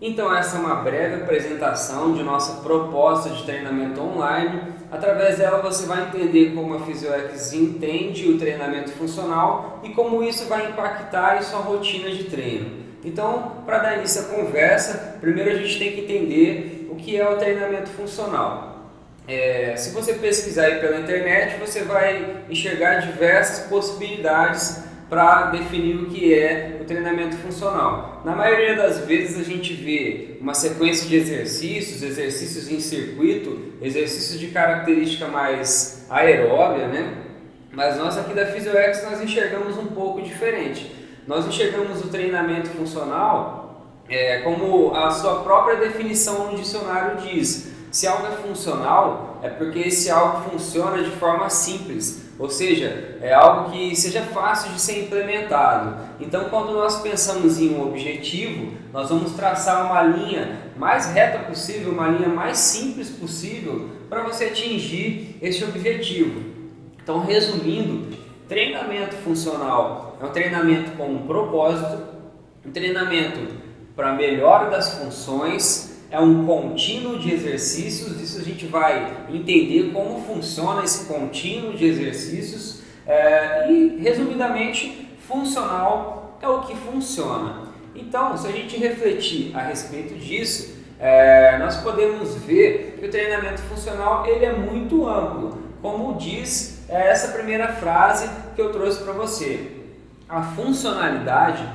Então essa é uma breve apresentação de nossa proposta de treinamento online. Através dela você vai entender como a PhysioX entende o treinamento funcional e como isso vai impactar em sua rotina de treino. Então, para dar início à conversa, primeiro a gente tem que entender o que é o treinamento funcional. Se você pesquisar aí pela internet, você vai enxergar diversas possibilidades para definir o que é o treinamento funcional. Na maioria das vezes a gente vê uma sequência de exercícios, exercícios em circuito, exercícios de característica mais aeróbia, né? Mas nós aqui da PhysioX nós enxergamos um pouco diferente. Nós enxergamos o treinamento funcional como a sua própria definição no dicionário diz. Se algo é funcional, é porque esse algo funciona de forma simples, ou seja, é algo que seja fácil de ser implementado. Então, quando nós pensamos em um objetivo, nós vamos traçar uma linha mais reta possível, uma linha mais simples possível para você atingir esse objetivo. Então, resumindo, treinamento funcional é um treinamento com um propósito, um treinamento para melhora das funções, é um contínuo de exercícios. Isso a gente vai entender como funciona esse contínuo de exercícios e, resumidamente, funcional é o que funciona. Então, se a gente refletir a respeito disso, nós podemos ver que o treinamento funcional ele é muito amplo, como diz essa primeira frase que eu trouxe para você. A funcionalidade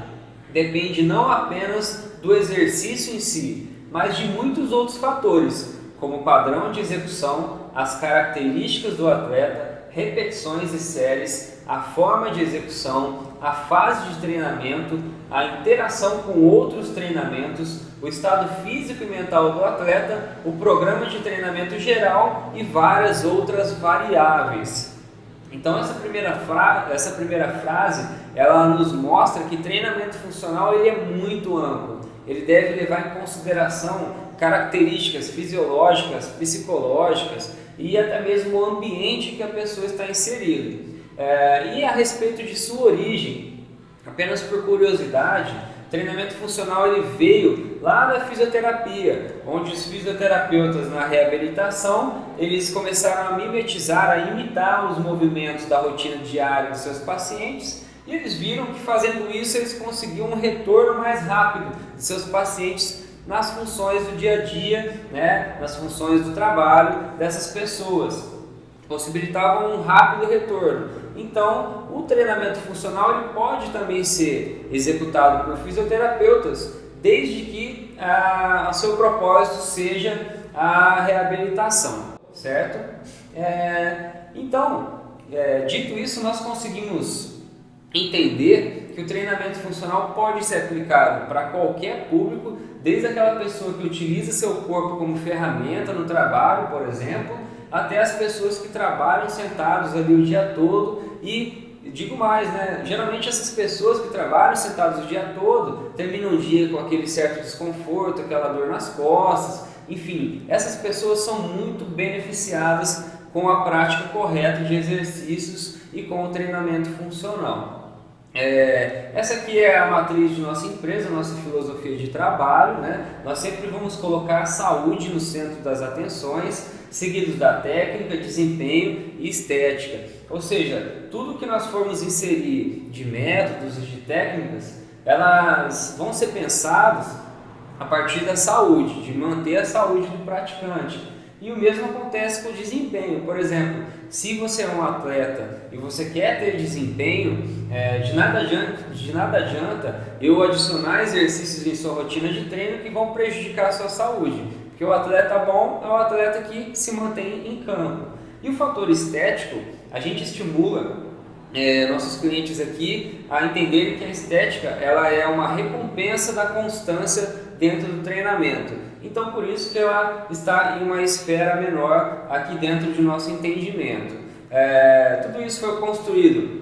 depende não apenas do exercício em si, mas de muitos outros fatores, como o padrão de execução, as características do atleta, repetições e séries, a forma de execução, a fase de treinamento, a interação com outros treinamentos, o estado físico e mental do atleta, o programa de treinamento geral e várias outras variáveis. Então essa primeira frase, ela nos mostra que treinamento funcional ele é muito amplo. Ele deve levar em consideração características fisiológicas, psicológicas e até mesmo o ambiente que a pessoa está inserida. E a respeito de sua origem, apenas por curiosidade, treinamento funcional ele veio lá da fisioterapia, onde os fisioterapeutas na reabilitação eles começaram a mimetizar, a imitar os movimentos da rotina diária dos seus pacientes. E eles viram que fazendo isso eles conseguiam um retorno mais rápido de seus pacientes nas funções do dia a dia, né, nas funções do trabalho dessas pessoas. Possibilitavam um rápido retorno. Então, o treinamento funcional ele pode também ser executado por fisioterapeutas, desde que o seu propósito seja a reabilitação, certo? Dito isso, nós conseguimos entender que o treinamento funcional pode ser aplicado para qualquer público, desde aquela pessoa que utiliza seu corpo como ferramenta no trabalho, por exemplo, até as pessoas que trabalham sentados ali o dia todo. E digo mais, né? Geralmente essas pessoas que trabalham sentados o dia todo terminam o dia com aquele certo desconforto, aquela dor nas costas, enfim, essas pessoas são muito beneficiadas com a prática correta de exercícios e com o treinamento funcional. Essa aqui é a matriz de nossa empresa, nossa filosofia de trabalho, né? Nós sempre vamos colocar a saúde no centro das atenções, seguidos da técnica, desempenho e estética. Ou seja, tudo que nós formos inserir de métodos e de técnicas, elas vão ser pensadas a partir da saúde, de manter a saúde do praticante. E o mesmo acontece com o desempenho. Por exemplo, se você é um atleta e você quer ter desempenho, de nada adianta eu adicionar exercícios em sua rotina de treino que vão prejudicar a sua saúde. Porque o atleta bom é o atleta que se mantém em campo. E o fator estético, a gente estimula nossos clientes aqui a entenderem que a estética ela é uma recompensa da constância dentro do treinamento. Então, por isso que ela está em uma esfera menor aqui dentro de nosso entendimento. Tudo isso foi construído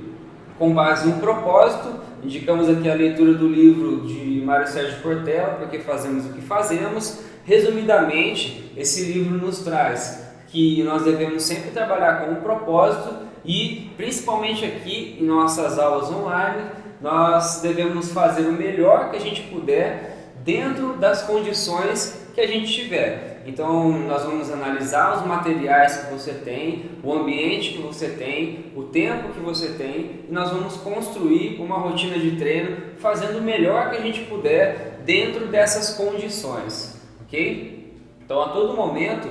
com base em um propósito. Indicamos aqui a leitura do livro de Mário Sérgio Cortella, Porque Fazemos o que Fazemos. Resumidamente, esse livro nos traz que nós devemos sempre trabalhar com um propósito e, principalmente aqui em nossas aulas online, nós devemos fazer o melhor que a gente puder dentro das condições que a gente tiver. Então nós vamos analisar os materiais que você tem, o ambiente que você tem, o tempo que você tem, e nós vamos construir uma rotina de treino fazendo o melhor que a gente puder dentro dessas condições, ok? Então a todo momento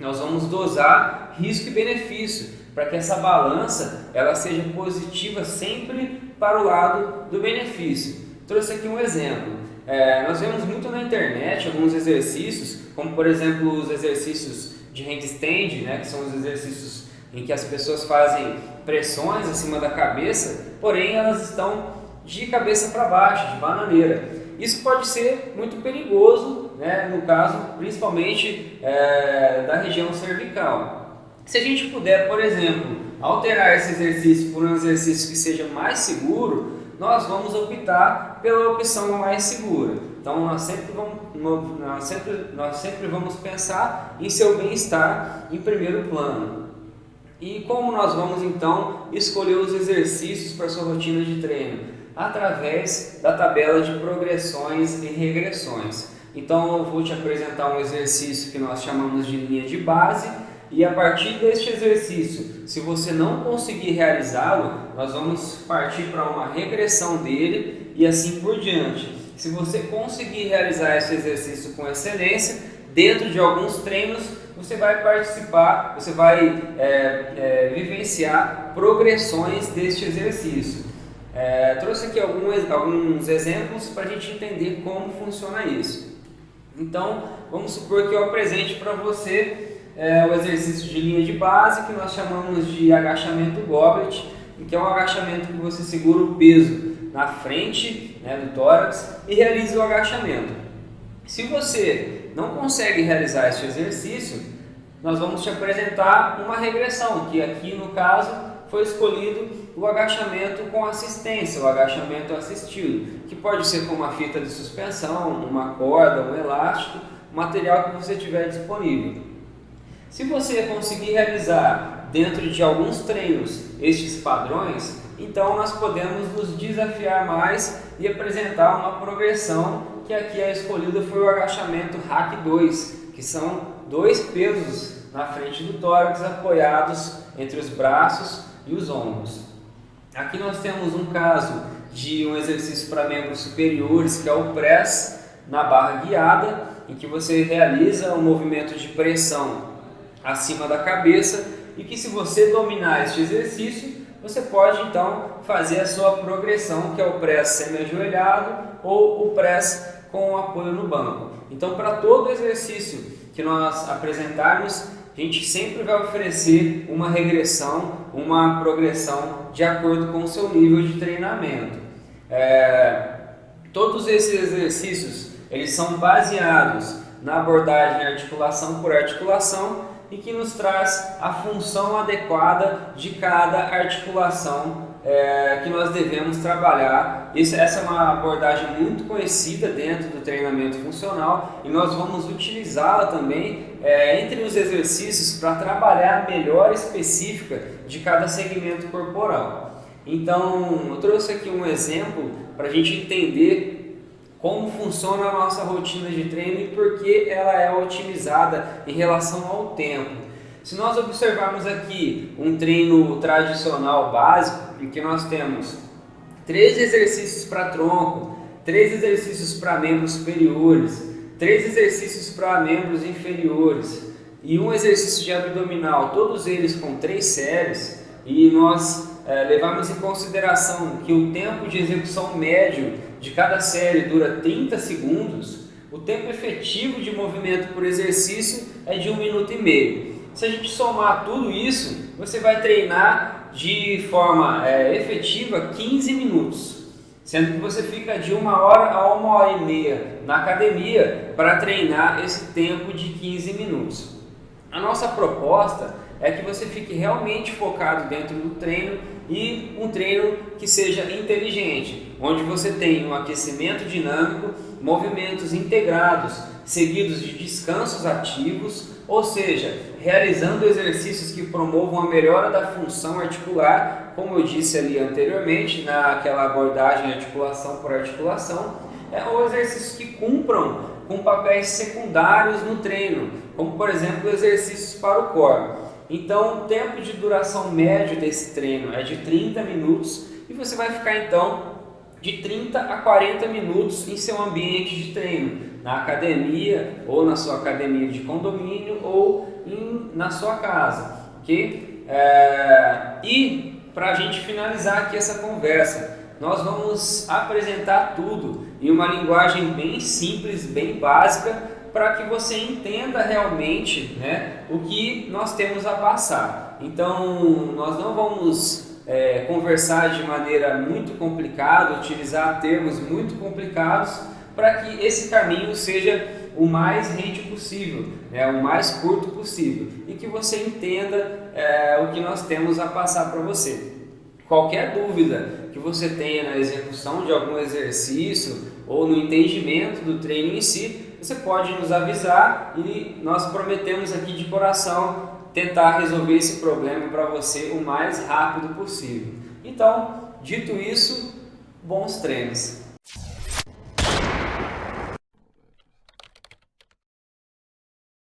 nós vamos dosar risco e benefício para que essa balança ela seja positiva sempre para o lado do benefício. Trouxe aqui um exemplo. Nós vemos muito na internet alguns exercícios, como por exemplo os exercícios de handstand, né, que são os exercícios em que as pessoas fazem pressões acima da cabeça, porém elas estão de cabeça para baixo, de bananeira. Isso pode ser muito perigoso, né, no caso principalmente da região cervical. Se a gente puder, por exemplo, alterar esse exercício por um exercício que seja mais seguro, nós vamos optar pela opção mais segura. Então nós sempre vamos pensar em seu bem-estar em primeiro plano. E como nós vamos então escolher os exercícios para sua rotina de treino? Através da tabela de progressões e regressões. Então eu vou te apresentar um exercício que nós chamamos de linha de base, e a partir deste exercício, se você não conseguir realizá-lo, nós vamos partir para uma regressão dele e assim por diante. Se você conseguir realizar esse exercício com excelência, dentro de alguns treinos, você vai participar, você vai vivenciar progressões deste exercício. Trouxe aqui alguns exemplos para a gente entender como funciona isso. Então, vamos supor que eu apresente para você o exercício de linha de base, que nós chamamos de agachamento goblet, que é um agachamento que você segura o peso na frente, né, do tórax e realiza o agachamento. Se você não consegue realizar este exercício, nós vamos te apresentar uma regressão, que aqui no caso foi escolhido o agachamento com assistência, o agachamento assistido, que pode ser com uma fita de suspensão, uma corda, um elástico, o material que você tiver disponível. Se você conseguir realizar dentro de alguns treinos estes padrões, então nós podemos nos desafiar mais e apresentar uma progressão, que aqui a escolhida foi o agachamento Hack 2, que são 2 pesos na frente do tórax apoiados entre os braços e os ombros. Aqui nós temos um caso de um exercício para membros superiores, que é o press na barra guiada, em que você realiza um movimento de pressão acima da cabeça, e que se você dominar este exercício, você pode então fazer a sua progressão, que é o press semi-ajoelhado ou o press com apoio no banco. Então, para todo exercício que nós apresentarmos, a gente sempre vai oferecer uma regressão, uma progressão de acordo com o seu nível de treinamento. Todos esses exercícios eles são baseados na abordagem articulação por articulação, e que nos traz a função adequada de cada articulação que nós devemos trabalhar. Essa é uma abordagem muito conhecida dentro do treinamento funcional, e nós vamos utilizá-la também entre os exercícios para trabalhar a melhora específica de cada segmento corporal. Então eu trouxe aqui um exemplo para a gente entender como funciona a nossa rotina de treino e por que ela é otimizada em relação ao tempo. Se nós observarmos aqui um treino tradicional básico, em que nós temos 3 exercícios para tronco, 3 exercícios para membros superiores, 3 exercícios para membros inferiores e um exercício de abdominal, todos eles com 3 séries, e nós levamos em consideração que o tempo de execução médio de cada série dura 30 segundos, o tempo efetivo de movimento por exercício é de 1 minuto e meio. Se a gente somar tudo isso, você vai treinar de forma efetiva 15 minutos, sendo que você fica de 1 hora a 1 hora e meia na academia para treinar esse tempo de 15 minutos. A nossa proposta é que você fique realmente focado dentro do treino, e um treino que seja inteligente, onde você tem um aquecimento dinâmico, movimentos integrados, seguidos de descansos ativos, ou seja, realizando exercícios que promovam a melhora da função articular, como eu disse ali anteriormente, naquela abordagem articulação por articulação, ou exercícios que cumpram com papéis secundários no treino, como por exemplo exercícios para o core. Então, o tempo de duração médio desse treino é de 30 minutos e você vai ficar então de 30 a 40 minutos em seu ambiente de treino, na academia ou na sua academia de condomínio ou na sua casa, ok? E para a gente finalizar aqui essa conversa, nós vamos apresentar tudo em uma linguagem bem simples, bem básica, para que você entenda realmente, né, o que nós temos a passar. Então, nós não vamos conversar de maneira muito complicada, utilizar termos muito complicados, para que esse caminho seja o mais rente possível, né, o mais curto possível, e que você entenda o que nós temos a passar para você. Qualquer dúvida que você tenha na execução de algum exercício ou no entendimento do treino em si, você pode nos avisar e nós prometemos aqui de coração tentar resolver esse problema para você o mais rápido possível. Então, dito isso, bons treinos!